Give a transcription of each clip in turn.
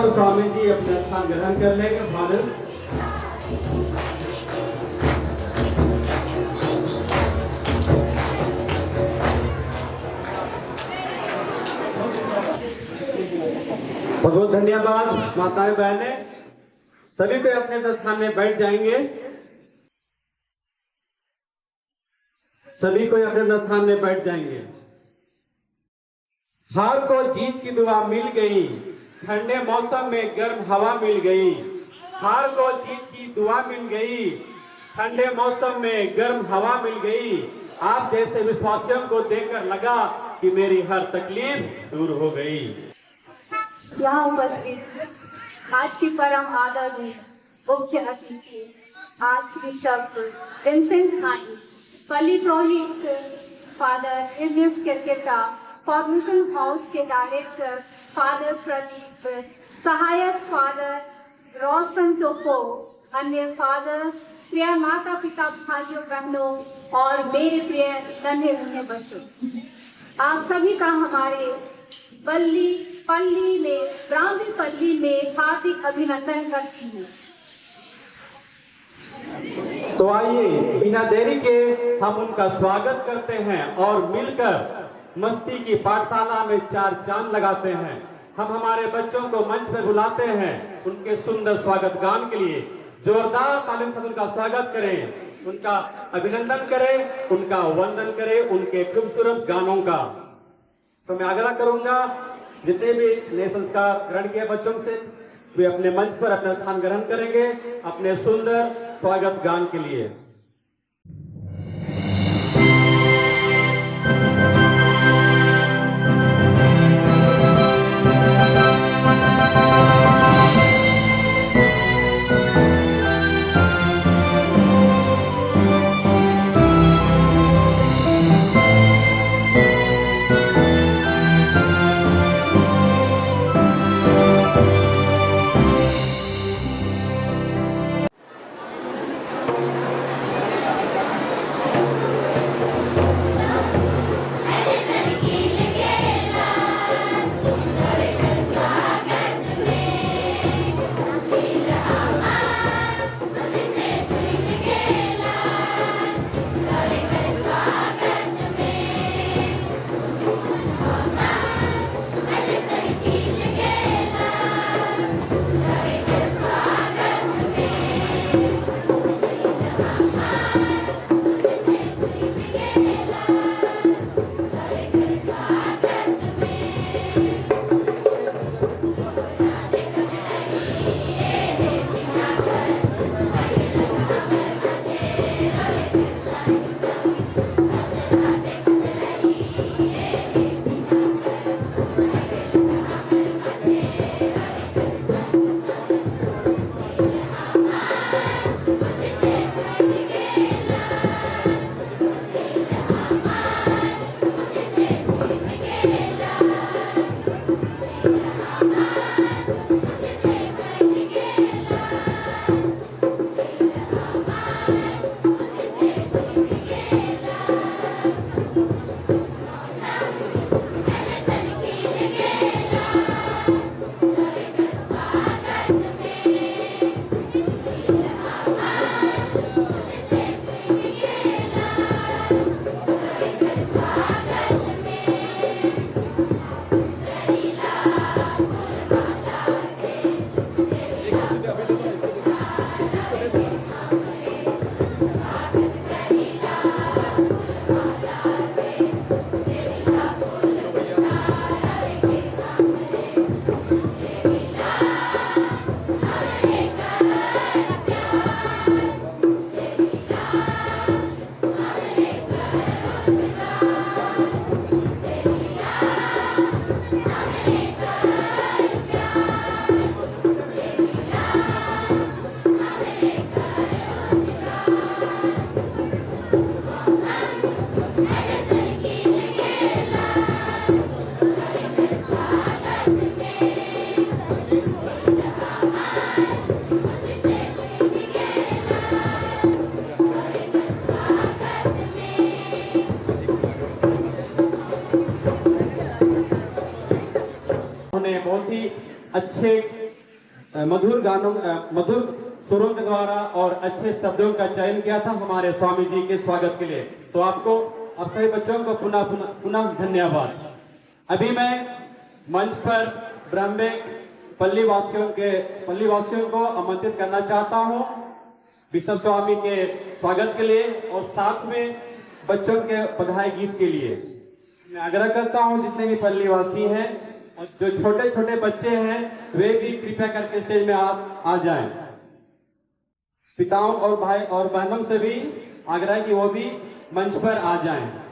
और स्वामी जी अपना स्थान ग्रहण कर लेंगे। फादर बहुत धन्यवाद। माताएं बहनें सभी को अपने स्थान में बैठ जाएंगे। सभी को अपने स्थान में बैठ जाएंगे। हार को जीत की दुआ मिल गई, ठंडे मौसम में गर्म हवा मिल गई। हार को जीत की दुआ मिल गई, ठंडे मौसम में गर्म हवा मिल गई। आप जैसे विश्वासियों को देखकर लगा कि मेरी हर तकलीफ दूर हो गई। यहाँ उपस्थित आज की परम आदरणीय मुख्य अतिथि आर्च बिशप विंसेंट हाइन, पल्ली पुरोहित father Ignace Kerketta, formation house के डायरेक्टर फादर प्रदीप, सहायक फादर रोशन टोपो, अन्य फादर्स, प्रिय माता पिता भाइयों बहनों और मेरे प्रिय नन्हे मुन्ने बच्चों, आप सभी का हमारे ब्राह्मी पल्ली में हार्दिक अभिनंदन करती हूँ। तो आइए बिना देरी के हम उनका स्वागत करते हैं और मिलकर मस्ती की पाठशाला में चार चांद लगाते हैं। हम हमारे बच्चों को मंच पर बुलाते हैं उनके सुंदर स्वागत गान के लिए। जोरदार तालियों से उनका स्वागत करें, उनका अभिनंदन करें, उनका वंदन करें उनके खूबसूरत गानों का। तो मैं आग्रह करूंगा जितने भी नए संस्कार ग्रहण किए बच्चों से वे अपने मंच पर अपना स्थान ग्रहण करेंगे अपने सुंदर स्वागत गान के लिए। अच्छे मधुर गानों मधुर सुरों के द्वारा और अच्छे शब्दों का चयन किया था हमारे स्वामी जी के स्वागत के लिए। तो आपको आप सभी बच्चों को पुनः धन्यवाद। अभी मैं मंच पर ब्रह्मेक पल्ली वासियों को आमंत्रित करना चाहता हूं बिशप स्वामी के स्वागत के लिए और साथ में बच्चों के बधाई गीत के लिए। मैं आग्रह करता हूं जितने भी पल्ली वासी हैं और जो छोटे छोटे बच्चे हैं वे भी कृपया करके स्टेज में आ जाएं। पिताओं और भाई और बहनों से भी आग्रह है कि वो भी मंच पर आ जाएं।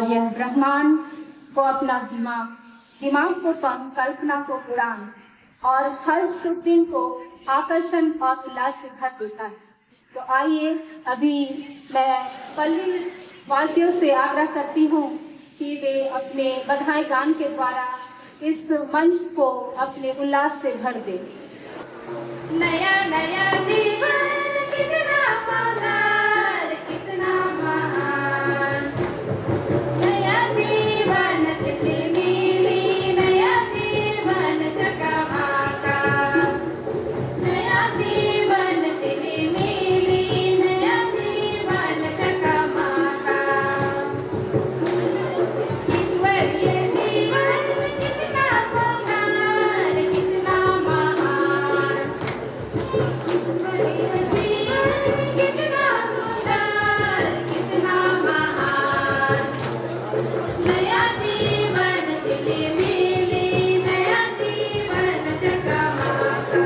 और यह ब्रह्मांड को अपना दिमाग को पंख, कल्पना को उड़ान और हर शुभ दिन को आकर्षण और उल्लास से भर देता है। तो आइए अभी मैं पल्ली वासियों से आग्रह करती हूँ कि वे अपने बधाई गान के द्वारा इस मंच को अपने उल्लास से भर दें। नया नया जीवन कितना सुंदर, कितना महान, नया जीवन तितली मिली, नया जीवन चकामाका, नया जीवन तितली मिली, नया जीवन चकामाका, ईश्वरीय जीवन कितना सुंदर, कितना महान, ईश्वरीय जीवन कितना सुंदर, कितना महान, नया जीवन तितली मिली, नया जीवन चकामाका,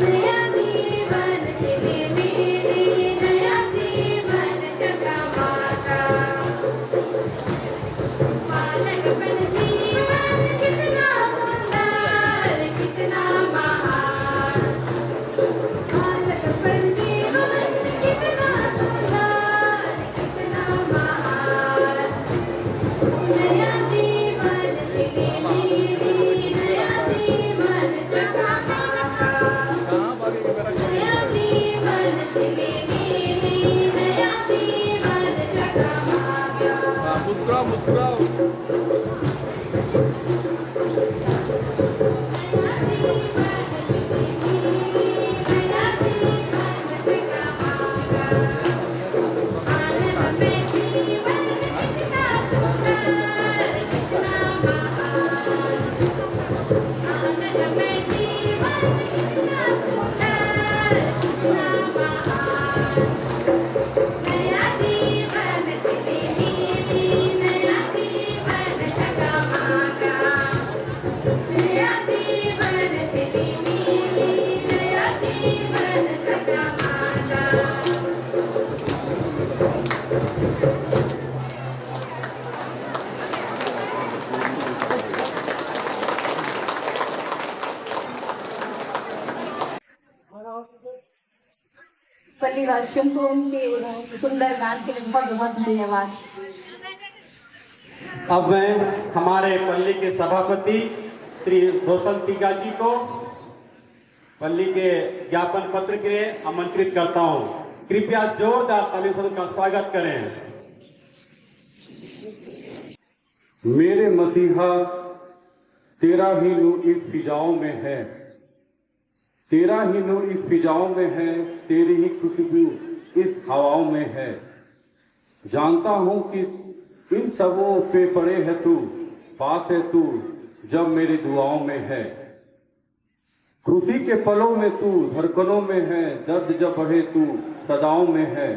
नया जीवन तितली मिली, नया जीवन चकामाका, बालक बन जीवन कितना सुंदर, कितना महान, बालक बन जीवन कितना सुंदर, कितना महान, नया जीवन तितली मिली, नया जीवन चकामाका, नया जीवन तितली मिली, नया जीवन चकामाका। मुस्कुराओ मुस्कुराओ। नया जीवन तितली मिली, नया जीवन चकामाका, नया जीवन तितली मिली, नया जीवन चकामाका। पल्ली वासियों को उनके सुंदर गान के लिए बहुत बहुत धन्यवाद। अब मैं हमारे पल्ली के सभापति श्री रोशन टीका जी को पल्ली के ज्ञापन पत्र के लिए आमंत्रित करता हूं। कृपया जोरदार तालियों से उनका स्वागत करें। मेरे मसीहा, तेरा ही नूर इस फिजाओं में है, तेरा ही नूर इस फिजाओं में है, तेरी ही खुशबू इस हवाओं में है। जानता हूं कि इन सबों पे पड़े है तू, पास है तू जब मेरी दुआओं में है। खुशी के पलों में तू धड़कनों में है, दर्द जब बढ़े तू सदाओं में है।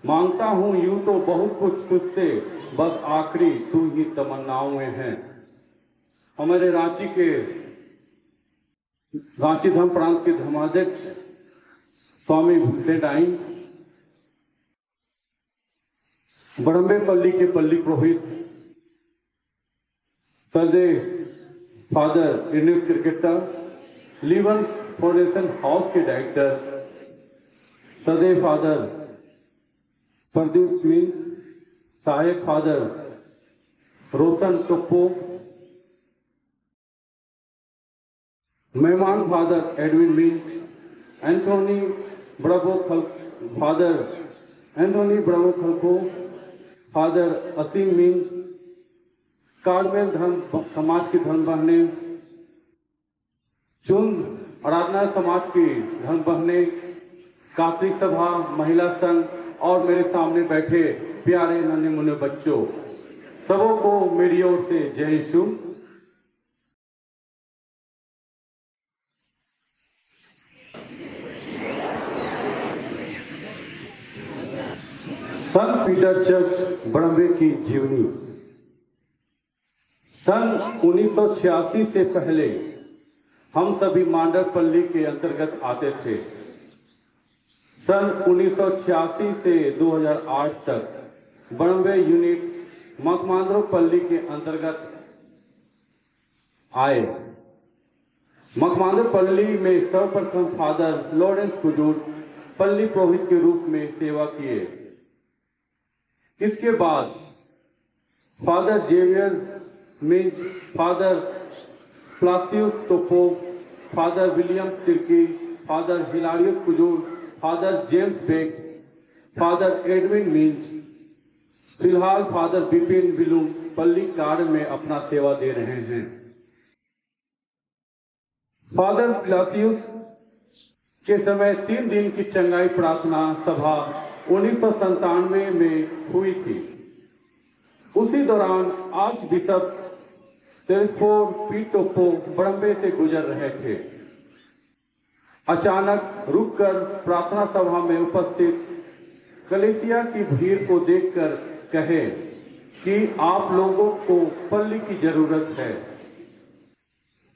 मांगता हूं यूं तो बहुत कुछ तुझसे, बस आखिरी तू ही तमन्नाओं में है। हमारे रांची धर्म प्रांत के धर्माध्यक्ष स्वामी भूषण आई, बड़म्बे पल्ली के पल्ली पुरोहित, सदैव फादर इंडियन क्रिकेटर, लीवंस फाउंडेशन हाउस के डायरेक्टर, सदैव फादर प्रदीप मीन, सहायक फादर रोशन टोप्पो, मेहमान father Edwin Minch, Anthony Bravo father Anthony Bravo खलको, फादर असीम मिंच, कार्मेल धर्म समाज की धर्म बहने, चुंद आराधना समाज की धर्म बहने, कार्तिक सभा महिला संघ और मेरे सामने बैठे प्यारे नन्हे मुन्ने बच्चों, सबों को मेरी ओर से जय यीशु। संत पीटर चर्च बड़म्बे की जीवनी। सन 1986 से पहले हम सभी मांडरपल्ली के अंतर्गत आते थे। सन 1986 से 2008 तक बड़म्बे यूनिट मकमांद्रोपल्ली के अंतर्गत आए। मकमांद्रोपल्ली में सर्वप्रथम फादर लॉरेंस कुजूर पल्ली पुरोहित के रूप में सेवा किए। इसके बाद फादर जेवियर मिंज, फादर प्लास्टियस Toppo, father William Tirkey, father Hilarius Kujur, father James Beck, father Edwin Minj, फिलहाल फादर बिपिन विलुम पल्ली कार्ड में अपना सेवा दे रहे हैं। फादर प्लास्टियस के समय 3 दिन की चंगाई प्रार्थना सभा 1997 में हुई थी। उसी दौरान आर्च बिशप तेल्फोर पीटोपो बड़म्बे से गुजर रहे थे। अचानक रुककर प्रार्थना सभा में उपस्थित कलीसिया की भीड़ को देखकर कहे कि आप लोगों को पल्ली की जरूरत है,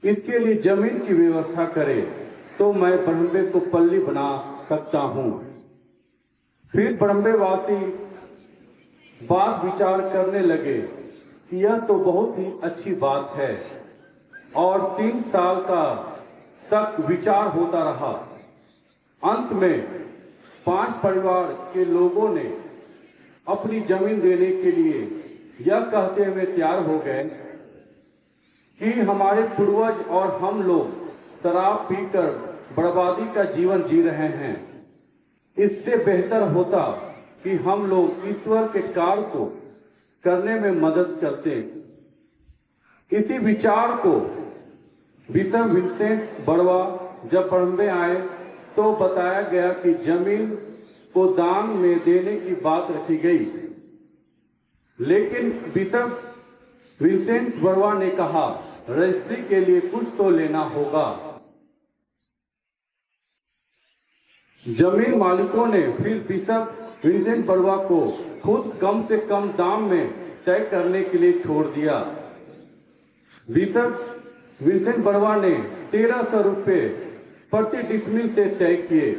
इसके लिए जमीन की व्यवस्था करें तो मैं बड़म्बे को पल्ली बना सकता हूं। फिर बड़म्बे वासी बात विचार करने लगे कि यह तो बहुत ही अच्छी बात है, और 3 साल तक विचार होता रहा। अंत में 5 परिवार के लोगों ने अपनी जमीन देने के लिए यह कहते हुए तैयार हो गए कि हमारे पूर्वज और हम लोग शराब पीकर बर्बादी का जीवन जी रहे हैं। इससे बेहतर होता कि हम लोग ईश्वर के कार्य को करने में मदद करते। इसी विचार को बिशप विंसेंट बड़वा जब बड़म्बे आए तो बताया गया कि जमीन को दान में देने की बात रखी गई, लेकिन बिशप विंसेंट बड़वा ने कहा रजिस्ट्री के लिए कुछ तो लेना होगा। जमीन मालिकों ने फिर बिशप विंसेंट बड़वा को खुद कम से कम दाम में तय करने के लिए छोड़ दिया। बिशप विंसेंट बड़वा ने 1300 रुपये प्रति डिसमिल से तय किए।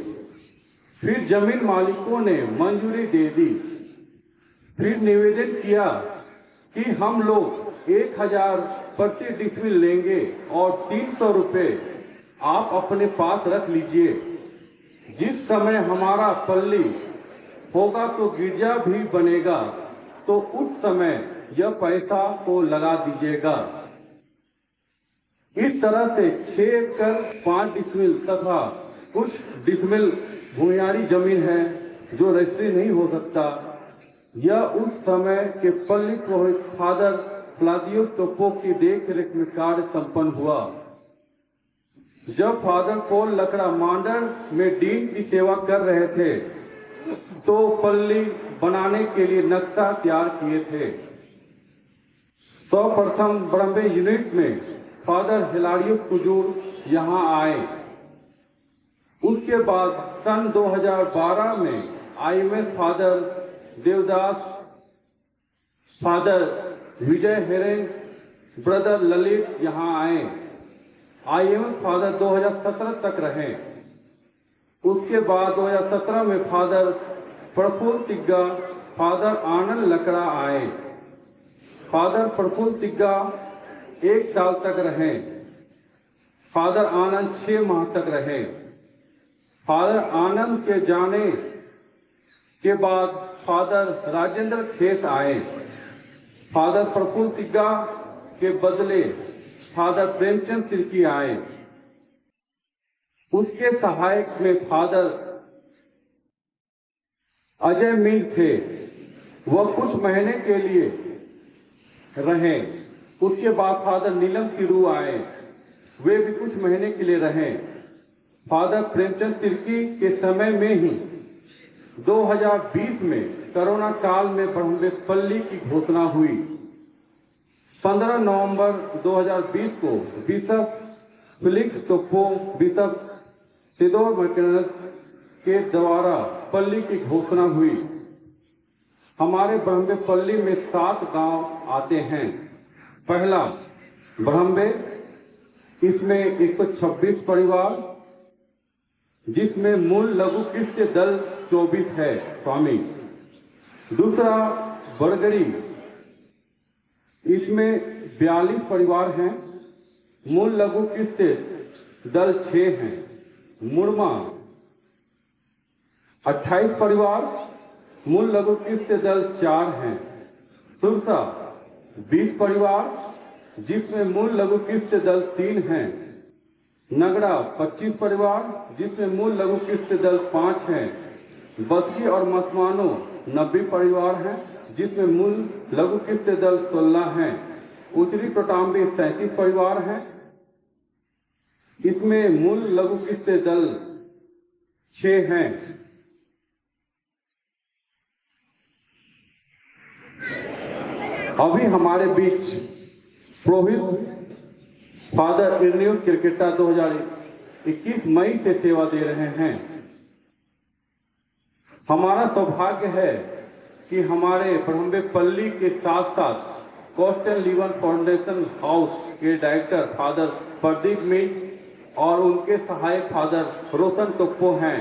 फिर जमीन मालिकों ने मंजूरी दे दी। फिर निवेदन किया कि हम लोग 1000 प्रति डिसमिल लेंगे और 300 रुपये आप अपने पास रख लीजिए। जिस समय हमारा पल्ली होगा तो गिरजा भी बनेगा, तो उस समय यह पैसा को लगा दीजिएगा। इस तरह से 6 एकड़ 5 डिसमिल तथा कुछ डिसमिल भूमियारी जमीन है जो रजिस्ट्री नहीं हो सकता। यह उस समय के पल्ली पुरोहित फादर प्लास्टियस टोपो की देखरेख में कार्य संपन्न हुआ। जब फादर पॉल लकड़ा मांडर में डीन की सेवा कर रहे थे तो पल्ली बनाने के लिए नक्शा तैयार किए थे। सर्वप्रथम बड़म्बे यूनिट में फादर हिलारियस कुजूर यहां आए। उसके बाद सन 2012 में आईएमएस फादर देवदास, फादर विजय हेरेंग, ब्रदर ललित यहां आए। आईएमएस फादर 2017 तक रहे। उसके बाद 2017 में फादर प्रफुल्ल तिग्गा, फादर आनंद लकड़ा आए। फादर प्रफुल्ल तिग्गा 1 साल तक रहे। फादर आनंद 6 माह तक रहे। फादर आनंद के जाने के बाद फादर राजेंद्र खेस आए। फादर प्रफुल्ल तिग्गा के बदले फादर प्रेमचंद तिर्की आए। उसके सहायक में फादर अजय मिंज थे। वह कुछ महीने के लिए रहे। उसके बाद फादर नीलम तिरु आए। वे भी कुछ महीने के लिए रहे। फादर प्रेमचंद तिर्की के समय में ही 2020 में कोरोना काल में बड़म्बे पल्ली की घोषणा हुई। 15 नवंबर 2020 को बिशप फिलिक्स टोपो, बिशप थियोडोर मैकेनस के द्वारा पल्ली की घोषणा हुई। हमारे बड़म्बे पल्ली में 7 गांव आते हैं। पहला बड़म्बे, इसमें 126 परिवार, जिसमें मूल लघु कृष्ण दल 24 है स्वामी। दूसरा बड़गड़ी, इसमें 42 परिवार हैं। मूल लघु किस्त दल 6 हैं। मुरमा 28 परिवार, मूल लघु किस्त दल 4 हैं। सुरसा 20 परिवार, जिसमें मूल लघु किस्त दल 3 हैं। नगड़ा 25 परिवार, जिसमें मूल लघु किस्त दल 5 हैं। बस्ती और मसमानो 90 परिवार हैं, जिसमें मूल लघु किस्त दल 16 हैं। उचरी टोटाम्बी 37 परिवार हैं, इसमें मूल लघु किस्त दल 6 हैं। अभी हमारे बीच पुरोहित फादर इरनियोस किरकिट्टा 2021 मई से सेवा दे रहे हैं। हमारा सौभाग्य है कि हमारे ब्रह्मेपल्ली के साथ साथ कोस्टल लीवन फाउंडेशन हाउस के डायरेक्टर फादर प्रदीप मिट और उनके सहायक फादर रोशन टोप्पो हैं।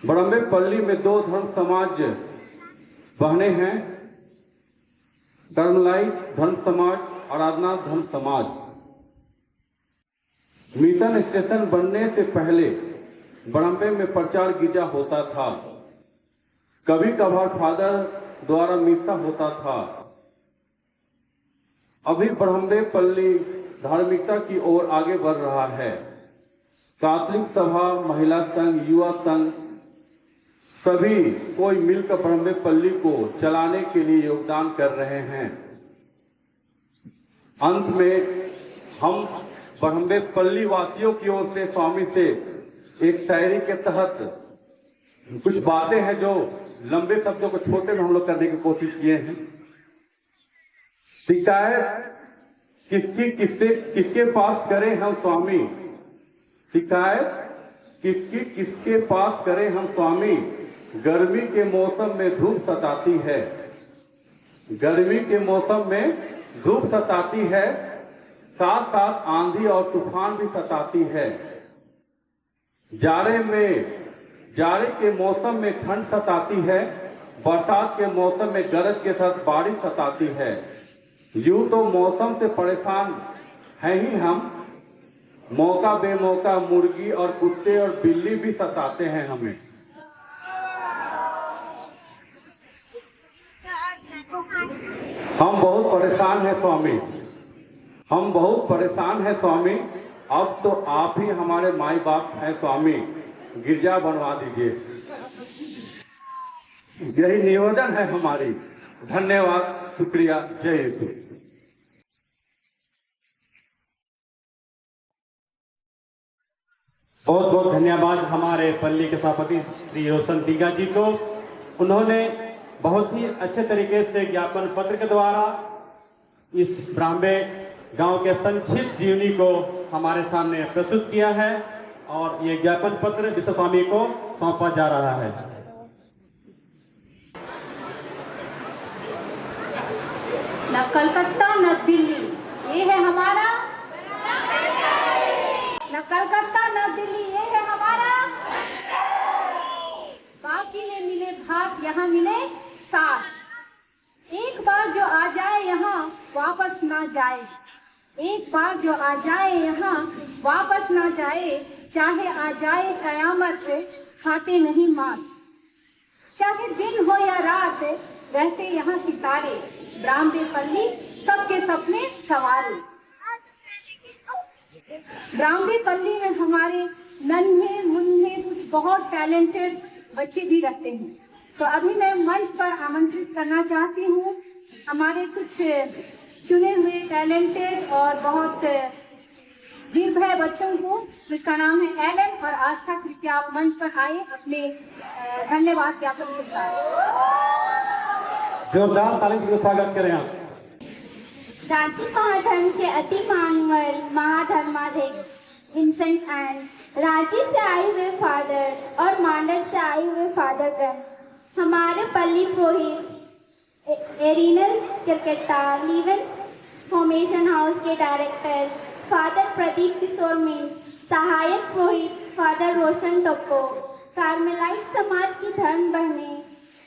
ब्रह्मेपल्ली में 2 धर्म समाज बहने हैं, कर्मलाइट धर्म समाज, आराधना धर्म समाज। मिशन स्टेशन बनने से पहले ब्रह्मे में प्रचार गिरजा होता था। कभी कभार फादर द्वारा मिसा होता था। अभी ब्रह्मेपल्ली धार्मिकता की ओर आगे बढ़ रहा है। कैथोलिक सभा, महिला संघ, युवा संघ सभी कोई मिलकर ब्रह्मेपल्ली को चलाने के लिए योगदान कर रहे हैं। अंत में हम ब्रह्मेपल्ली वासियों की ओर से स्वामी से एक शायरी के तहत कुछ बातें हैं जो लंबे शब्दों को छोटे में हम लोग करने की कोशिश किए हैं। शिकायत किसके पास करें हम स्वामी, शिकायत किसके पास करें हम स्वामी। गर्मी के मौसम में धूप सताती है, गर्मी के मौसम में धूप सताती है, साथ साथ आंधी और तूफान भी सताती है। जाड़े के मौसम में ठंड सताती है, बरसात के मौसम में गरज के साथ बारिश सताती है। यूं तो मौसम से परेशान हैं ही हम, मौका बेमौका मुर्गी और कुत्ते और बिल्ली भी सताते हैं हमें। हम बहुत परेशान हैं स्वामी, हम बहुत परेशान हैं स्वामी। अब तो आप ही हमारे माई बाप हैं स्वामी, गिरजा बनवा दीजिए। यही निवेदन है हमारी। धन्यवाद, शुक्रिया, जय यीशु। बहुत बहुत धन्यवाद हमारे पल्ली के सभापति श्री रोशन दीगा जी को। उन्होंने बहुत ही अच्छे तरीके से ज्ञापन पत्र के द्वारा इस ब्राह्मे गांव के संक्षिप्त जीवनी को हमारे सामने प्रस्तुत किया है और ये ज्ञापन पत्र विश्व स्वामी को सौंपा जा रहा है। न कलकत्ता न दिल्ली, ये है हमारा। न कलकत्ता न दिल्ली, ये है हमारा। बाकी में मिले भात, यहाँ मिले साथ। एक बार जो आ जाए यहाँ वापस ना जाए, एक बार जो आ जाए यहाँ वापस ना जाए। चाहे आ जाए कयामत, खाते नहीं मार। चाहे दिन हो या रात, रहते यहाँ सितारे। ब्रह्मेपल्ली सबके सपने सवारे। ब्रह्मेपल्ली में हमारे नन्हे मुन्ने कुछ बहुत टैलेंटेड बच्चे भी रहते हैं। तो अभी मैं मंच पर आमंत्रित करना चाहती हूँ हमारे कुछ चुने हुए टैलेंटेड और बहुत निर्भय बच्चों को, जिसका नाम है एलन और आस्था। कृपया आप मंच पर आए अपने धन्यवाद ज्ञापन के साथ। जोरदार ताली से स्वागत करें आप। रांची महाधर्म के अति मानवर महाधर्माध्यक्ष विंसेंट एंड रांची से आए हुए फादर और मांडर से आए हुए फादर गण, हमारे पल्ली पुरोहित एरिनल किरकिट्टा, लीवन फॉर्मेशन हाउस के डायरेक्टर फादर प्रदीप किशोर मिंज, सहायक पुरोहित फादर रोशन टोप्पो, कार्मेलाइट समाज की धर्म बहनें,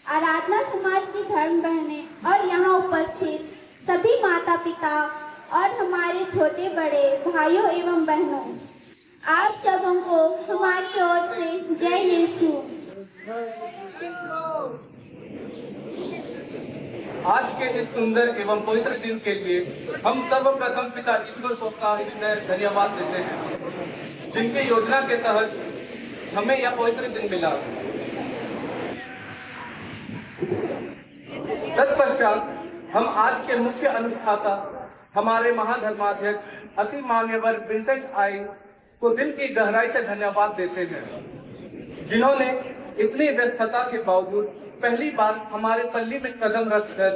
आराधना समाज की धर्म बहनें और यहाँ उपस्थित सभी माता पिता और हमारे छोटे बड़े भाइयों एवं बहनों, आप सबों को हमारी ओर से जय यीशु। आज के इस सुंदर एवं पवित्र दिन के लिए हम सर्वप्रथम पिता ईश्वर को हृदय धन्यवाद देते हैं, जिनके योजना के तहत हमें यह पवित्र दिन मिला। तत्पश्चात हम आज के मुख्य अनुष्ठाता हमारे महाधर्माध्यक्ष अति मान्यवर विंसेंट आई को दिल की गहराई से धन्यवाद देते हैं, जिन्होंने इतनी व्यस्तता के बावजूद पहली बार हमारे पल्ली में कदम रखकर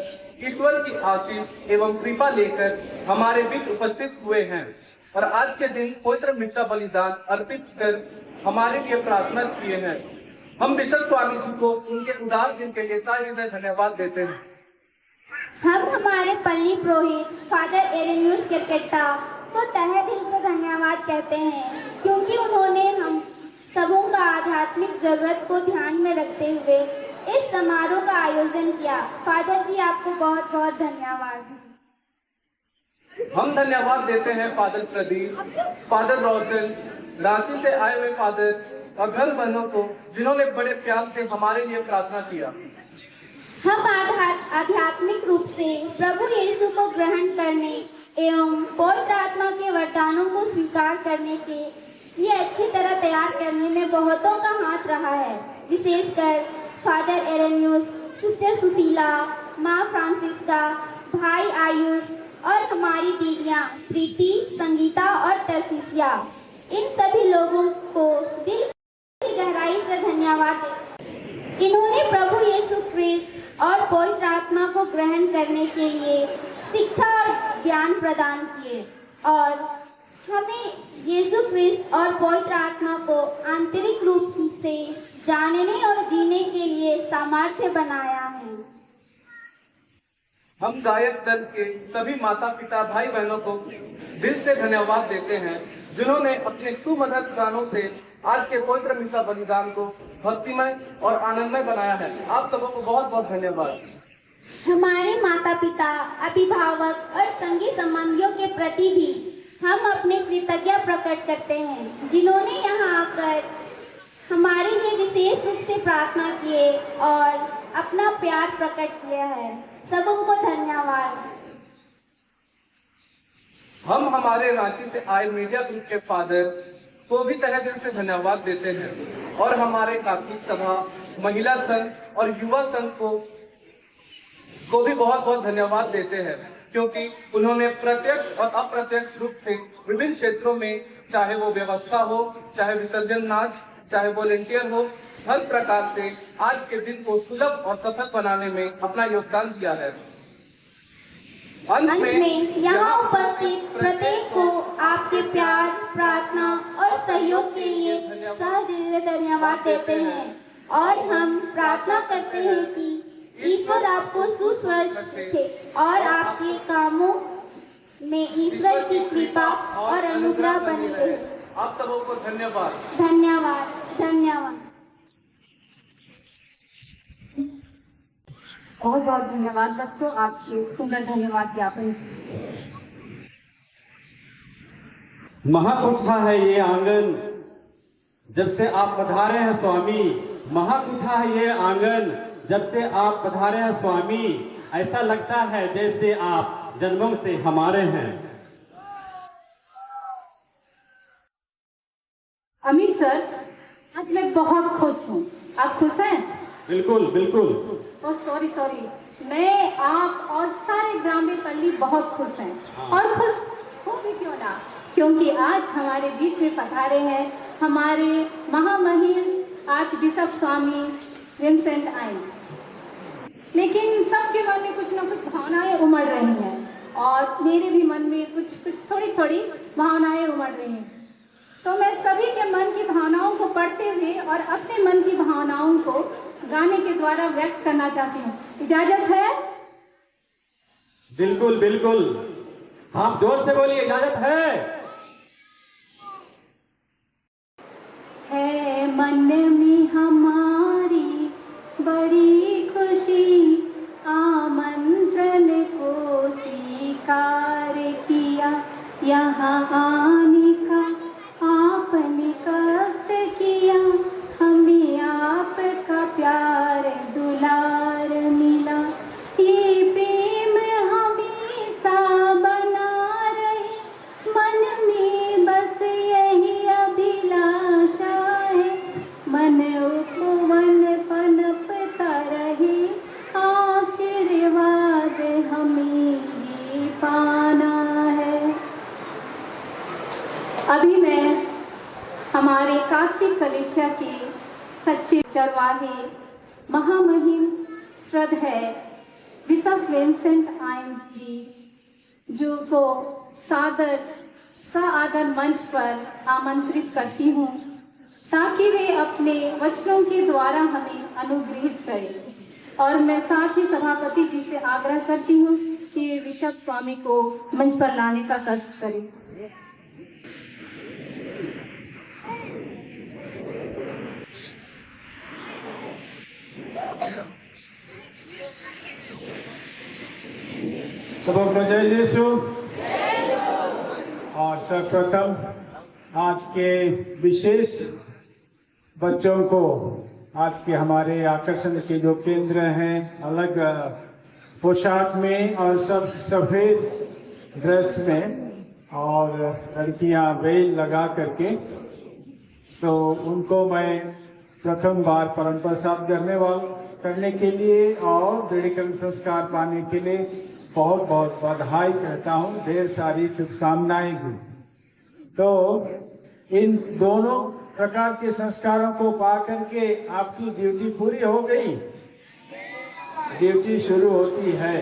ईश्वर की आशीष एवं कृपा लेकर हमारे बीच उपस्थित हुए हैं और आज के दिन पवित्र मिस्सा बलिदान अर्पित कर हमारे लिए प्रार्थना किए हैं। हम बिशप स्वामी जी को उनके उदार दिन के लिए सारे हृदय धन्यवाद देते हैं। हम हमारे पल्ली पुरोहित फादर एरेनियस केरकेट्टा को तहे दिल से धन्यवाद कहते हैं, क्योंकि उन्होंने हम सबों का आध्यात्मिक जरूरत को ध्यान में रखते हुए इस समारोह का आयोजन किया। फादर जी, आपको बहुत बहुत धन्यवाद। हम धन्यवाद देते हैं फादर प्रदीप, फादर रोशन, रांची से आए हुए फादर और घर बहनों को, जिन्होंने बड़े प्यार से हमारे लिए प्रार्थना किया। हम आध्यात्मिक रूप से प्रभु यीशु को ग्रहण करने एवं पवित्र आत्मा के वरदानों को स्वीकार करने के लिए अच्छी तरह तैयार करने में बहुतों का हाथ रहा है, विशेषकर फादर एरेनियस, सिस्टर सुशीला, माँ फ्रांसिस्का, भाई आयुष और हमारी दीदियाँ प्रीति, संगीता और तरसीसिया। इन सभी लोगों को दिल की गहराई से धन्यवाद। इन्होंने प्रभु यीशु ख्रिस्त और पवित्र आत्मा को ग्रहण करने के लिए शिक्षा और ज्ञान प्रदान किए और हमें यीशु ख्रिस्त और पवित्र आत्मा को आंतरिक रूप से जानने और जीने के लिए सामर्थ्य बनाया है। हम गायक दल के सभी माता पिता भाई बहनों को दिल से धन्यवाद देते हैं, जिन्होंने अपने सुमधुर गानों से आज के पवित्र मिसा बलिदान को भक्तिमय और आनंदमय बनाया है। आप सबों को बहुत बहुत धन्यवाद। हमारे माता पिता, अभिभावक और संगी संबंधियों के प्रति भी हम अपने कृतज्ञता प्रकट करते हैं, जिन्होंने यहाँ आकर हमारे लिए विशेष रूप से प्रार्थना किए और अपना प्यार प्रकट किया है। सबों को धन्यवाद। हम हमारे रांची से आए मीडिया ग्रुप के फादर को भी तहे दिल से धन्यवाद देते हैं और हमारे काथलिक सभा, महिला संघ और युवा संघ को भी बहुत बहुत धन्यवाद देते हैं, क्योंकि उन्होंने प्रत्यक्ष और अप्रत्यक्ष रूप से विभिन्न क्षेत्रों में, चाहे वो व्यवस्था हो, चाहे विसर्जन नाच, चाहे वॉलेंटियर हो, हर प्रकार से आज के दिन को सुलभ और सफल बनाने में अपना योगदान दिया है। अंत में यहाँ उपस्थित प्रत्येक को आपके प्यार, प्रार्थना और सहयोग के लिए सहदिल से धन्यवाद देते हैं और हम प्रार्थना करते हैं कि ईश्वर आपको सुस्वस्थ और आपके कामों में ईश्वर की कृपा और अनुग्रह बनी रहे। आप सबों को धन्यवाद। धन्यवाद, धन्यवाद। बहुत बहुत धन्यवाद बच्चों, आपके सुंदर धन्यवाद ज्ञापन। महाकुठा है ये आंगन, जब से आप पधारे हैं स्वामी। महाकुठा है ये आंगन, जब से आप पधारे हैं स्वामी। ऐसा लगता है जैसे आप जन्मों से हमारे हैं। अमित सर, आज मैं बहुत खुश हूँ। आप खुश हैं? बिल्कुल बिल्कुल। ओह सॉरी, मैं, आप और सारे ब्राह्मणपल्ली बहुत खुश हैं और खुश हो भी क्यों ना, क्योंकि आज हमारे बीच में पधारे हैं हमारे महामहिम आर्च बिशप स्वामी विंसेंट आई। लेकिन सबके मन में कुछ ना कुछ भावनाएं उमड़ रही हैं और मेरे भी मन में कुछ थोड़ी भावनाएं उमड़ रही हैं। तो मैं सभी के मन की भावनाओं को पढ़ते हुए और अपने मन की भावनाओं को गाने के द्वारा व्यक्त करना चाहती हूँ। इजाजत है? बिल्कुल बिल्कुल, आप जोर से बोलिए, इजाजत है। है मन में हमारी बड़ी खुशी, आमंत्रण को सी अभी मैं हमारे कार्तिक कलेशिया के सच्चे चरवाहे महामहिम श्रद्धेय बिशप विंसेंट आइन जी जो को सादर मंच पर आमंत्रित करती हूँ ताकि वे अपने वचनों के द्वारा हमें अनुग्रहित करें। और मैं साथ ही सभापति जी से आग्रह करती हूँ कि वे बिशप स्वामी को मंच पर लाने का कष्ट करें। सबको जय यीशु। और सर्वप्रथम आज के विशेष बच्चों को आज के हमारे आकर्षण के जो केंद्र हैं अलग पोशाक में और सब सफेद ड्रेस में और लड़कियां वेल लगा करके, तो उनको मैं प्रथम बार परम प्रसाद करने के लिए और दृढ़ीकरण संस्कार पाने के लिए बहुत बहुत बधाई कहता हूँ, ढेर सारी शुभकामनाएं भी। तो इन दोनों प्रकार के संस्कारों को पा करके आपकी ड्यूटी पूरी हो गई। ड्यूटी शुरू होती है।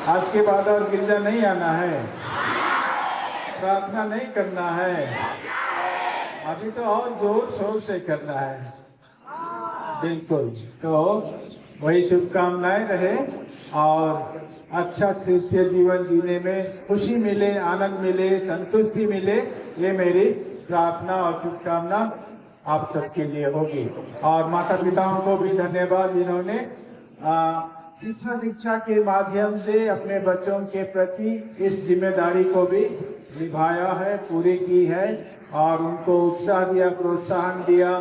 आज के बाद और गिरजा नहीं आना है, प्रार्थना नहीं करना है, अभी तो और जोर शोर से करना है। बिल्कुल, तो वही शुभकामनाएं रहे और अच्छा क्रिस्तीय जीवन जीने में खुशी मिले, आनंद मिले, संतुष्टि मिले, ये मेरी प्रार्थना और शुभकामना आप सबके लिए होगी। और माता पिताओं को भी धन्यवाद जिन्होंने शिक्षा दीक्षा के माध्यम से अपने बच्चों के प्रति इस जिम्मेदारी को भी निभाया है, पूरी की है और उनको उत्साह दिया, प्रोत्साहन दिया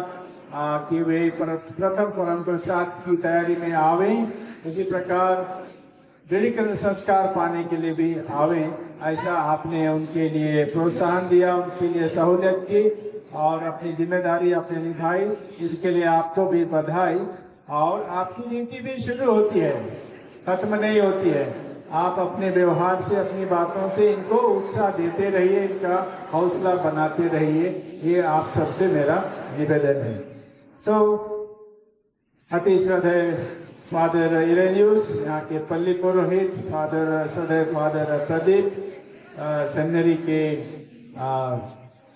कि वे प्रथम परम प्रसाद की तैयारी में आवें। इसी प्रकार दृढ़ीकरण संस्कार पाने के लिए भी आवें, ऐसा आपने उनके लिए प्रोत्साहन दिया, उनके लिए सहूलियत की और अपनी जिम्मेदारी आपने निभाई। इसके लिए आपको भी बधाई। और आपकी ड्यूटी भी शुरू होती है, खत्म नहीं होती है। आप अपने व्यवहार से, अपनी बातों से इनको उत्साह देते रहिए, इनका हौसला बनाते रहिए, ये आप सबसे मेरा निवेदन है। तो अति श्रद्धेय फादर इरेनियस, यहाँ के पल्ली पुरोहित, फादर प्रदीप, सेमिनरी के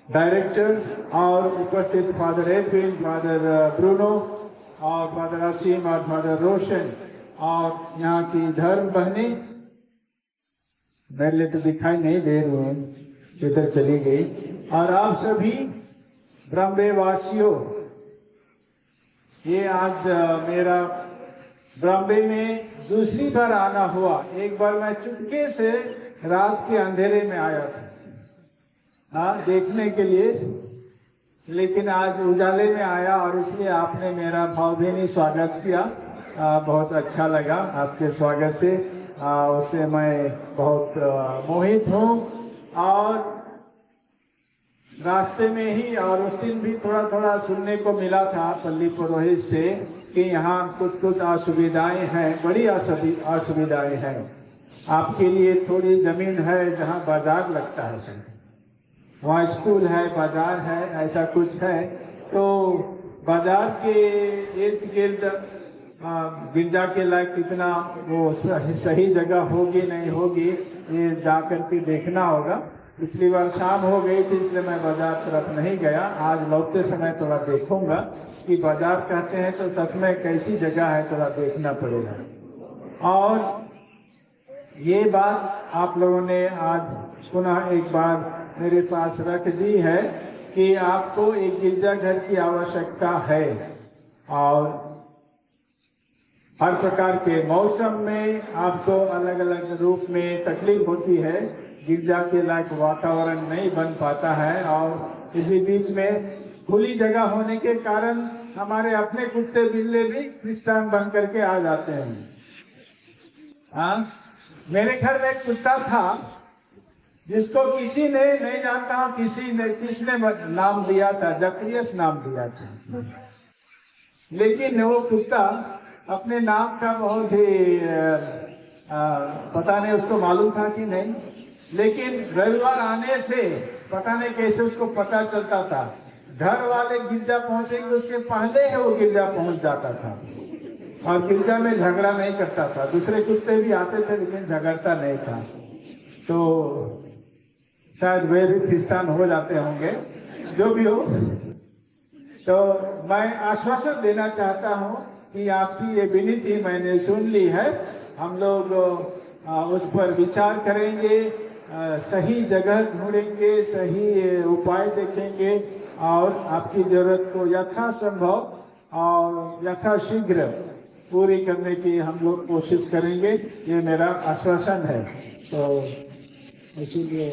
डायरेक्टर और उपस्थित फादर एडविन, फादर ब्रूनो और फादर असीम और फादर रोशन और यहाँ की धर्म बहनी, मेरे लिए तो दिखाई नहीं दे रही हूँ, इधर चली गई। और आप सभी ब्रह्मे वासियों, ये आज मेरा ब्रह्मे में दूसरी बार आना हुआ। एक बार मैं चुपके से रात के अंधेरे में आया था देखने के लिए, लेकिन आज उजाले में आया और इसलिए आपने मेरा भावभीनी स्वागत किया। बहुत अच्छा लगा आपके स्वागत से, उससे मैं बहुत मोहित हूँ। और रास्ते में ही और उस दिन भी थोड़ा थोड़ा सुनने को मिला था पल्ली पुरोहित से कि यहाँ कुछ असुविधाएं हैं, बड़ी असुविधाएं हैं। आपके लिए थोड़ी जमीन है जहाँ बाजार लगता है, वहाँ स्कूल है, बाजार है, ऐसा कुछ है। तो बाजार के इर्द गिर्द गिरजा के लायक कितना वो सही जगह होगी नहीं होगी, ये जा कर के देखना होगा। पिछली बार शाम हो गई थी इसलिए मैं बाजार तरफ नहीं गया। आज लौटते समय थोड़ा देखूंगा कि बाजार कहते हैं तो सच में कैसी जगह है, थोड़ा देखना पड़ेगा। और ये बात आप लोगों ने आज पुनः एक बार मेरे पास रख दी है कि आपको एक गिरजाघर की आवश्यकता है और हर प्रकार के मौसम में आपको अलग अलग रूप में तकलीफ होती है, गिरजा के लायक वातावरण नहीं बन पाता है। और इसी बीच में खुली जगह होने के कारण हमारे अपने कुत्ते बिल्ले भी क्रिस्टियन बन करके आ जाते हैं। मेरे घर में एक कुत्ता था जिसको किसी ने नहीं जानता हूँ किसने नाम दिया था, जक्रियस नाम दिया था। लेकिन वो कुत्ता अपने नाम का बहुत ही पता नहीं उसको मालूम था कि नहीं, लेकिन रविवार आने से पता नहीं कैसे उसको पता चलता था। घर वाले गिरजा पहुंचेंगे उसके पहले ही वो गिरजा पहुंच जाता था और गिरजा में झगड़ा नहीं करता था। दूसरे कुत्ते भी आते थे लेकिन झगड़ता नहीं था। तो शायद वे भी क्रिस्तान हो जाते होंगे, जो भी हो। तो मैं आश्वासन देना चाहता हूं कि आपकी ये विनती मैंने सुन ली है। हम लोग उस पर विचार करेंगे, सही जगह ढूंढेंगे, सही उपाय देखेंगे और आपकी जरूरत को यथासंभव और यथाशीघ्र पूरी करने की हम लोग कोशिश करेंगे। ये मेरा आश्वासन है। तो इसीलिए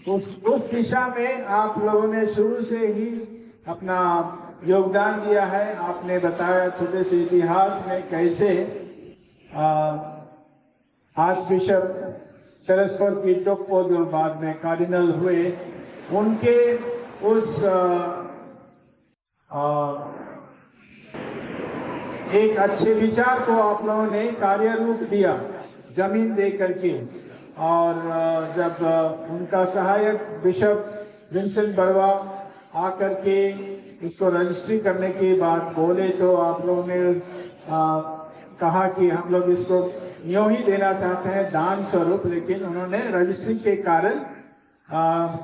उस दिशा में आप लोगों ने शुरू से ही अपना योगदान दिया है। आपने बताया छोटे से इतिहास में कैसे आर्च बिशप सरस्वत पीटोप्पो जो बाद में कार्डिनल हुए, उनके उस एक अच्छे विचार को आप लोगों ने कार्य रूप दिया जमीन दे करके। और जब उनका सहायक बिशप विंसेंट बरवा आकर के इसको रजिस्ट्री करने की बात बोले तो आप लोगों ने कहा कि हम लोग इसको यूं ही देना चाहते हैं दान स्वरूप, लेकिन उन्होंने रजिस्ट्री के कारण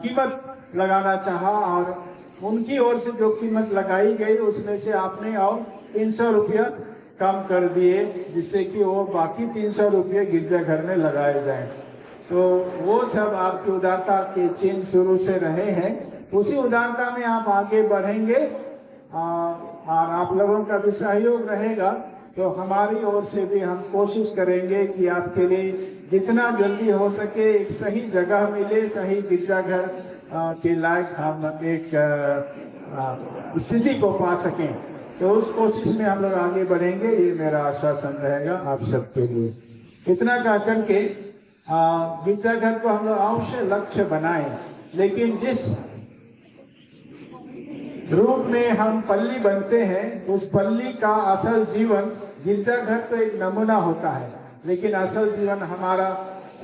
कीमत लगाना चाहा और उनकी ओर से जो कीमत लगाई गई उसमें से आपने और 300 रुपया कम कर दिए, जिससे कि वो बाकी 300 रुपये गिरजाघर में लगाए जाएं। तो वो सब आपकी उदारता के चिन्ह शुरू से रहे हैं। उसी उदारता में आप आगे बढ़ेंगे और आप लोगों का भी सहयोग रहेगा। तो हमारी ओर से भी हम कोशिश करेंगे कि आपके लिए जितना जल्दी हो सके एक सही जगह मिले, सही गिरजाघर के लायक हम एक स्थिति को पा सकें। तो उस कोशिश में हम लोग आगे बढ़ेंगे, ये मेरा आश्वासन रहेगा आप सबके लिए। इतना कह करके गिरजाघर को हम लोग अवश्य लक्ष्य बनाएं, लेकिन जिस रूप में हम पल्ली बनते हैं उस पल्ली का असल जीवन, गिरजाघर तो एक नमूना होता है, लेकिन असल जीवन हमारा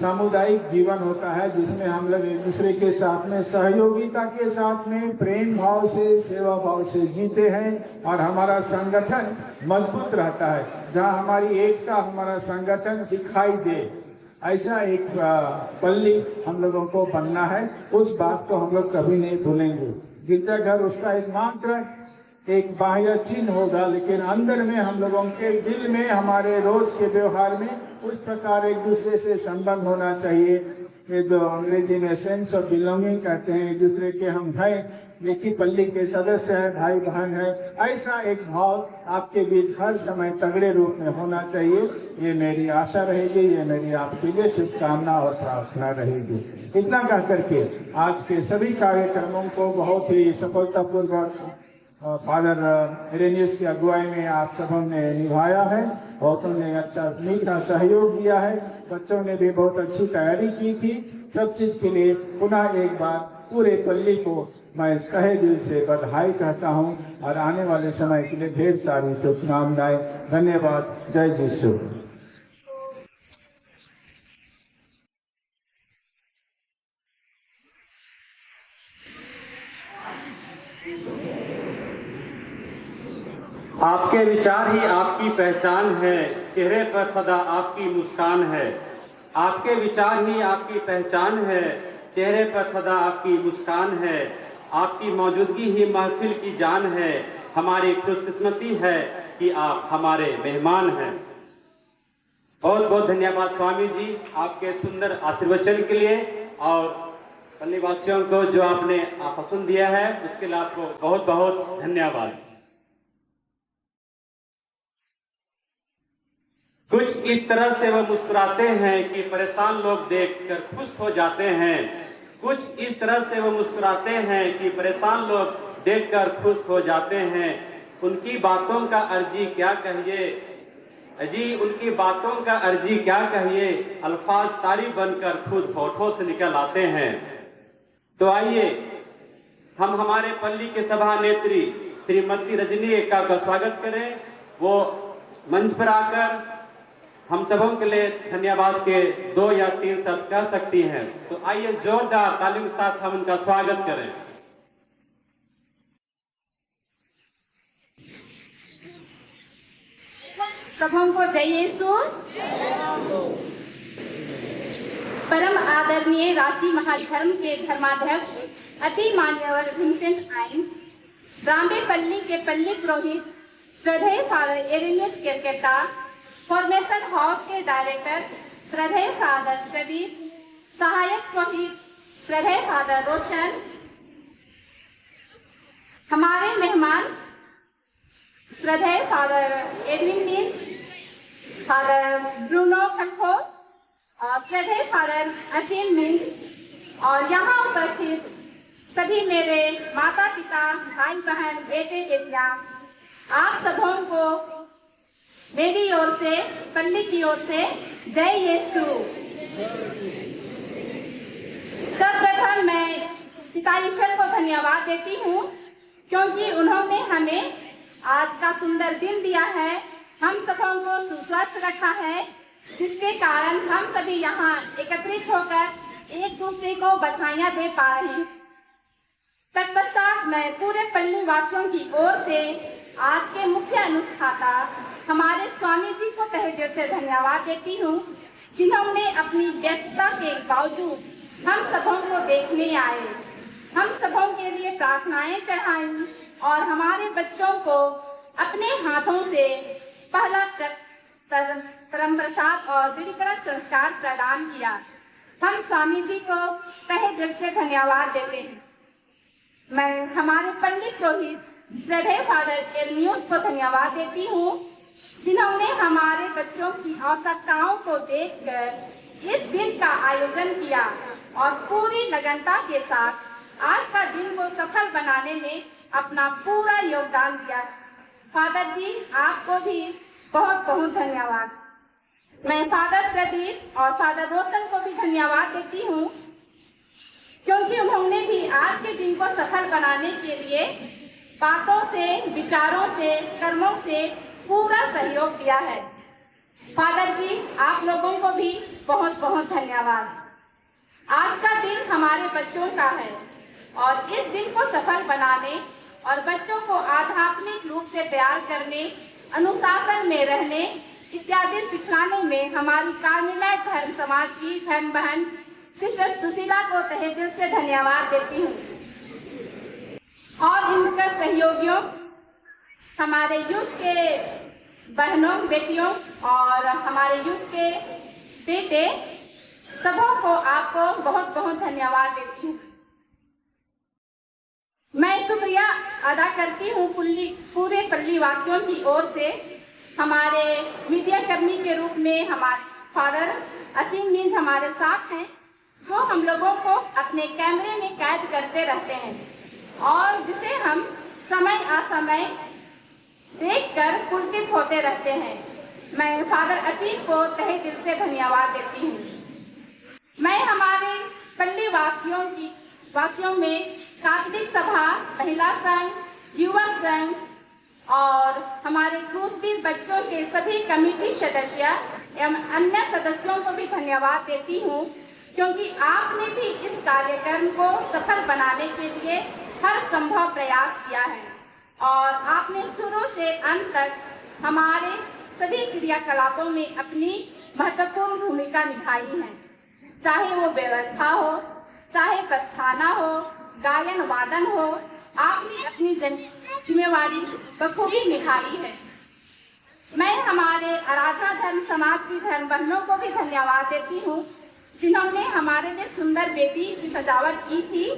सामुदायिक जीवन होता है, जिसमें हम लोग एक दूसरे के साथ में सहयोगिता के साथ में प्रेम भाव से, सेवा भाव से जीते हैं और हमारा संगठन मजबूत रहता है। जहां हमारी एकता, हमारा संगठन दिखाई दे, ऐसा एक पल्ली हम लोगों को बनना है। उस बात को हम लोग कभी नहीं भूलेंगे। गिरजाघर उसका एक मात्र एक बाह्य चिन्ह होगा, लेकिन अंदर में हम लोगों के दिल में, हमारे रोज के व्यवहार में उस प्रकार एक दूसरे से संबंध होना चाहिए। ये जो अंग्रेजी में सेंस ऑफ बिलोंगिंग कहते हैं, एक दूसरे के हम भाई, एक ही पल्ली के सदस्य हैं, भाई बहन हैं, ऐसा एक भाव आपके बीच हर समय तगड़े रूप में होना चाहिए। ये मेरी आशा रहेगी, ये मेरी आपके लिए शुभकामना और प्रार्थना रहेगी। इतना कह करके आज के सभी कार्यक्रमों को बहुत ही सफलतापूर्वक फादर इरेनियस की अगुवाई में आप सबों ने निभाया है। बहुतों ने अच्छा मीठा सहयोग दिया है, बच्चों ने भी बहुत अच्छी तैयारी की थी। सब चीज के लिए पुनः एक बार पूरे पल्ली को मैं तहे दिल से बधाई कहता हूं और आने वाले समय के लिए ढेर सारी शुभकामनाएं। धन्यवाद। जय यीशु। आपके विचार ही आपकी पहचान है, चेहरे पर सदा आपकी मुस्कान है। आपके विचार ही आपकी पहचान है, चेहरे पर सदा आपकी मुस्कान है। आपकी मौजूदगी ही महफिल की जान है। हमारी खुशकिस्मती है कि आप हमारे मेहमान हैं। बहुत बहुत धन्यवाद स्वामी जी आपके सुंदर आशीर्वचन के लिए और पल्ली वासियों को जो आपने आश्वासन दिया है उसके लिए आपको बहुत बहुत धन्यवाद। कुछ इस तरह से वह मुस्कुराते हैं कि परेशान लोग देखकर खुश हो जाते हैं। कुछ इस तरह से वह मुस्कुराते हैं कि परेशान लोग देखकर खुश हो जाते हैं। उनकी बातों का अर्जी क्या कहिए जी, उनकी बातों का अर्जी क्या कहिए, अल्फाज तारीफ बनकर खुद होठों से निकल आते हैं। तो आइए हम हमारे पल्ली के सभा नेत्री श्रीमती रजनी एक्का का स्वागत करें। वो मंच पर आकर हम सबों के लिए धन्यवाद के 2 या 3 शब्द कह सकती हैं। तो आइए जोरदार तालियों के साथ हम उनका स्वागत करें। सबों को जय यीशु। परम आदरणीय रांची महाधर्म के धर्माध्यक्ष अति मान्यवर विंसेंट आइन, रामबेपल्ली के पल्ली पुरोहित श्रद्धेय father Irenaeus Kerketta, formation house के डायरेक्टर श्रद्धेय फादर प्रदीप, सहायक पुरोहित श्रद्धेय फादर रोशन, हमारे मेहमान श्रद्धेय father Edwin Minch, father Bruno खलखो और श्रद्धेय फादर असीम मिंच और यहाँ उपस्थित सभी मेरे माता पिता, भाई बहन, बेटे बेटियां, आप सबों को मेरी ओर से, पल्ली की ओर से जय यीशु। सर्वप्रथम मैं पिता ईश्वर को धन्यवाद देती हूँ क्योंकि उन्होंने हमें आज का सुंदर दिन दिया है, हम सबों को सुस्वस्थ रखा है, जिसके कारण हम सभी यहाँ एकत्रित होकर एक दूसरे को बधाइयाँ दे पा रहे हैं। तत्पश्चात मैं पूरे पल्ली वासियों की ओर से आज के मुख्य अनुष्ठाता हमारे स्वामी जी को तहे दिल से धन्यवाद देती हूँ, जिन्होंने अपनी व्यस्तता के बावजूद हम सबों को देखने आए, हम सबों के लिए प्रार्थनाएं चढ़ाई और हमारे बच्चों को अपने हाथों से पहला परम प्रसाद और दृढ़ीकरण संस्कार प्रदान किया। हम स्वामी जी को तहे दिल से धन्यवाद देते हैं। मैं हमारे पल्ली पुरोहित श्रद्धेय फादर एलनियोस को धन्यवाद देती हूँ, जिन्होंने हमारे बच्चों की आवश्यकताओं को देखकर इस दिन का आयोजन किया और पूरी लगनता के साथ आज का दिन को सफल बनाने में अपना पूरा योगदान दिया। फादर जी, आपको भी बहुत बहुत धन्यवाद। मैं फादर प्रदीप और फादर रोशन को भी धन्यवाद देती हूँ क्योंकि उन्होंने भी आज के दिन को सफल बनाने के लिए बातों से, विचारों से, कर्मों से पूरा सहयोग दिया है। फादर जी, आप लोगों को भी बहुत बहुत धन्यवाद। आज का दिन हमारे बच्चों का है और इस दिन को सफल बनाने और बच्चों को आध्यात्मिक रूप से तैयार करने, अनुशासन में रहने इत्यादि सिखलाने में हमारी कार्मेलाइट धर्म समाज की धर्म बहन सिस्टर सुशीला को तहे दिल से धन्यवाद देती हूँ और इनका सहयोगियों, हमारे यूथ के बहनों, बेटियों और हमारे यूथ के बेटे, सबों को आपको बहुत बहुत धन्यवाद देती हूँ। मैं शुक्रिया अदा करती हूँ पूरे पल्ली वासियों की ओर से। हमारे मीडिया कर्मी के रूप में हमारे फादर असीम मींज हमारे साथ हैं, जो हम लोगों को अपने कैमरे में कैद करते रहते हैं और जिसे हम समय असमय देखकर पुलकित होते रहते हैं। मैं फादर असीम को तहे दिल से धन्यवाद देती हूँ। मैं हमारे पल्ली वासियों में कैथोलिक सभा, महिला संघ, युवक संघ और हमारे क्रूसबीर बच्चों के सभी कमेटी सदस्य एवं अन्य सदस्यों को भी धन्यवाद देती हूँ क्योंकि आपने भी इस कार्यक्रम को सफल बनाने के लिए हर संभव प्रयास किया है और आपने शुरू से अंत तक हमारे सभी क्रियाकलापों में अपनी महत्वपूर्ण भूमिका निभाई है। चाहे वो व्यवस्था हो, चाहे पछाना हो, गायन वादन हो, आपने अपनी जिम्मेवारी बखूबी निभाई है। मैं हमारे आराधना धर्म समाज की धर्म बहनों को भी धन्यवाद देती हूँ, जिन्होंने हमारे लिए सुंदर वेदी की सजावट की थी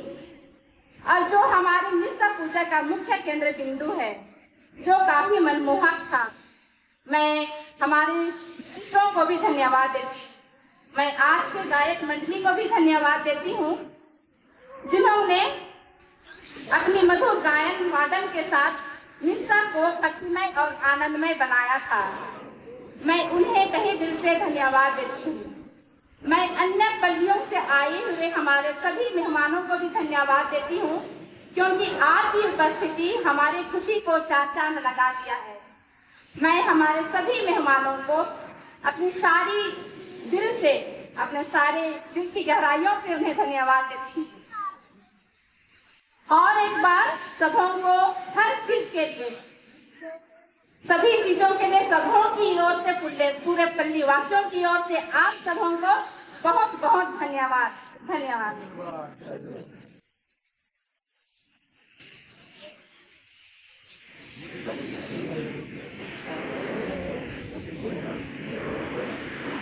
और जो हमारी मिस्सा पूजा का मुख्य केंद्र बिंदु है, जो काफी मनमोहक था। मैं हमारे सिस्टरों को भी धन्यवाद देती हूँ। मैं आज के गायक मंडली को भी धन्यवाद देती हूँ, जिन्होंने अपनी मधुर गायन वादन के साथ मिस्सा को भक्तिमय और आनंदमय बनाया था। मैं उन्हें तहे दिल से धन्यवाद देती हूँ। मैं अन्य पल्लियों से आए हुए हमारे सभी मेहमानों को भी धन्यवाद देती हूँ क्योंकि आपकी उपस्थिति हमारी खुशी को चार चांद लगा दिया है। मैं हमारे सभी मेहमानों को अपनी सारी दिल से, अपने सारे दिल की गहराइयों से उन्हें धन्यवाद देती हूँ। और एक बार सबों को हर चीज के लिए, सभी चीजों के लिए सबों की ओर से, पूरे पल्ली वासियों की ओर से आप सबों को बहुत बहुत धन्यवाद। धन्यवाद।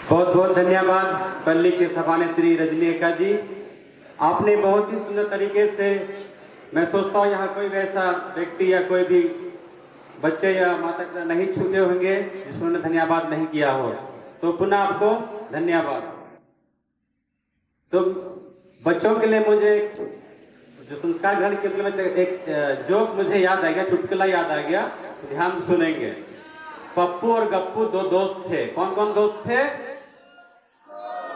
बहुत बहुत धन्यवाद पल्ली के सभानेत्री रजनी एक्का जी। आपने बहुत ही सुंदर तरीके से, मैं सोचता हूँ यहाँ कोई वैसा व्यक्ति या कोई भी बच्चे या माता पिता नहीं छूटे होंगे जिन्होंने धन्यवाद नहीं किया हो, तो पुनः आपको धन्यवाद। तो बच्चों के लिए मुझे जो संस्कार ग्रहण केंद्र में एक जोक मुझे याद आ गया, चुटकुला याद आ गया, तो ध्यान से सुनेंगे। पप्पू और गप्पू दो दोस्त थे। कौन कौन दोस्त थे?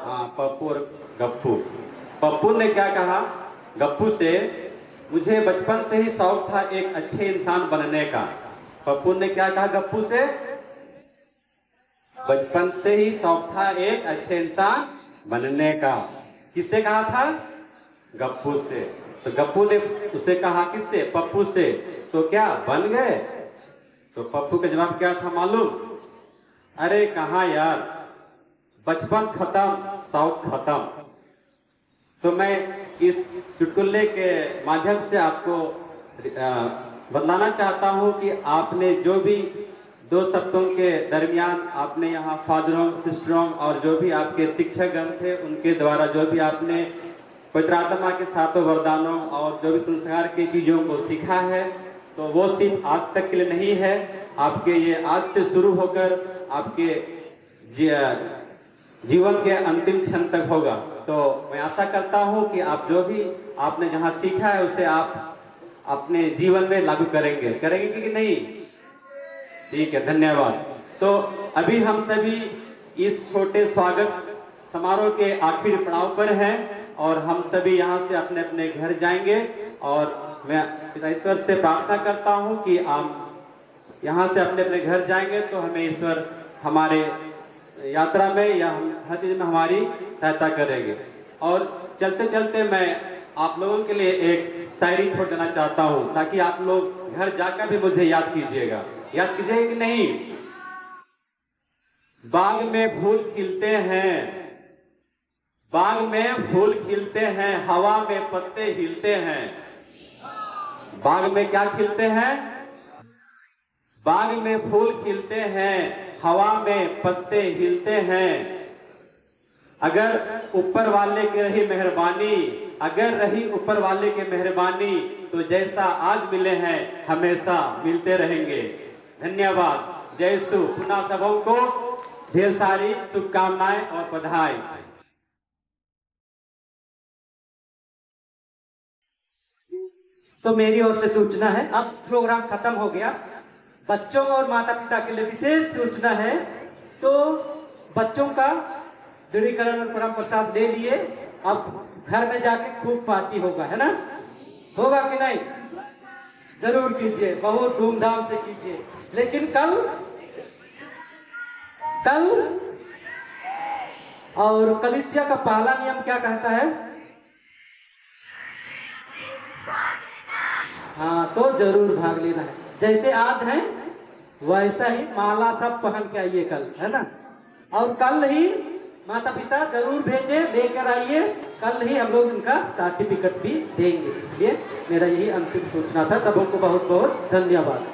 हाँ, पप्पू और गप्पू। पप्पू ने क्या कहा गप्पू से, मुझे बचपन से ही शौक था एक अच्छे इंसान बनने का। पप्पू ने क्या कहा गप्पू से? बचपन से ही शौक था एक अच्छे इंसान बनने का। किससे कहा था? गप्पू से। तो गप्पू ने उसे कहा किससे? पप्पू से। तो क्या बन गए? तो पप्पू का जवाब क्या था मालूम? अरे कहाँ यार, बचपन खत्म शौक खत्म। तो मैं इस चुटकुले के माध्यम से आपको बतलाना चाहता हूँ कि आपने जो भी 2 सप्ताहों के दरमियान आपने यहाँ फादरों, सिस्टरों और जो भी आपके शिक्षकगण थे उनके द्वारा जो भी आपने पवित्र आत्मा के 7 वरदानों और जो भी संस्कार की चीज़ों को सीखा है, तो वो सिर्फ आज तक के लिए नहीं है, आपके ये आज से शुरू होकर आपके जीवन के अंतिम क्षण तक होगा। तो मैं आशा करता हूँ कि आप जो भी आपने जहाँ सीखा है उसे आप अपने जीवन में लागू करेंगे कि नहीं? ठीक है, धन्यवाद। तो अभी हम सभी इस छोटे स्वागत समारोह के आखिरी पड़ाव पर हैं और हम सभी यहाँ से अपने अपने घर जाएंगे। और मैं पिता ईश्वर से प्रार्थना करता हूँ कि आप यहाँ से अपने अपने घर जाएंगे तो हमें ईश्वर हमारे यात्रा में या हर चीज में हमारी सहायता करेंगे। और चलते चलते मैं आप लोगों के लिए एक शायरी छोड़ देना चाहता हूँ ताकि आप लोग घर जाकर भी मुझे याद कीजिएगा। याद कीजिएगा कि नहीं? बाग में फूल खिलते हैं, बाग में फूल खिलते हैं, हवा में पत्ते हिलते हैं। बाग में क्या खिलते हैं? बाग में फूल खिलते हैं, हवा में पत्ते हिलते हैं। अगर ऊपर वाले की रही मेहरबानी, अगर रही ऊपर वाले की मेहरबानी, तो जैसा आज मिले हैं हमेशा मिलते रहेंगे। धन्यवाद। जय यीशु। पुनः सबों को ढेर सारी शुभकामनाएं और बधाई। तो मेरी ओर से सूचना है, अब प्रोग्राम खत्म हो गया। बच्चों और माता पिता के लिए विशेष सूचना है। तो बच्चों का दृढ़ीकरण और परम प्रसाद ले लिए, अब घर में जाके खूब पार्टी होगा, है ना? होगा कि नहीं? जरूर कीजिए, बहुत धूमधाम से कीजिए। लेकिन कल और कलीसिया का पहला नियम क्या कहता है? हाँ, तो जरूर भाग लेना है। जैसे आज है वैसा ही माला सब पहन के आइए कल, है ना? और कल ही माता पिता जरूर भेजे, लेकर आइए। कल ही हम लोग इनका सर्टिफिकेट भी देंगे। इसलिए मेरा यही अंतिम सूचना था। सबों को बहुत बहुत धन्यवाद।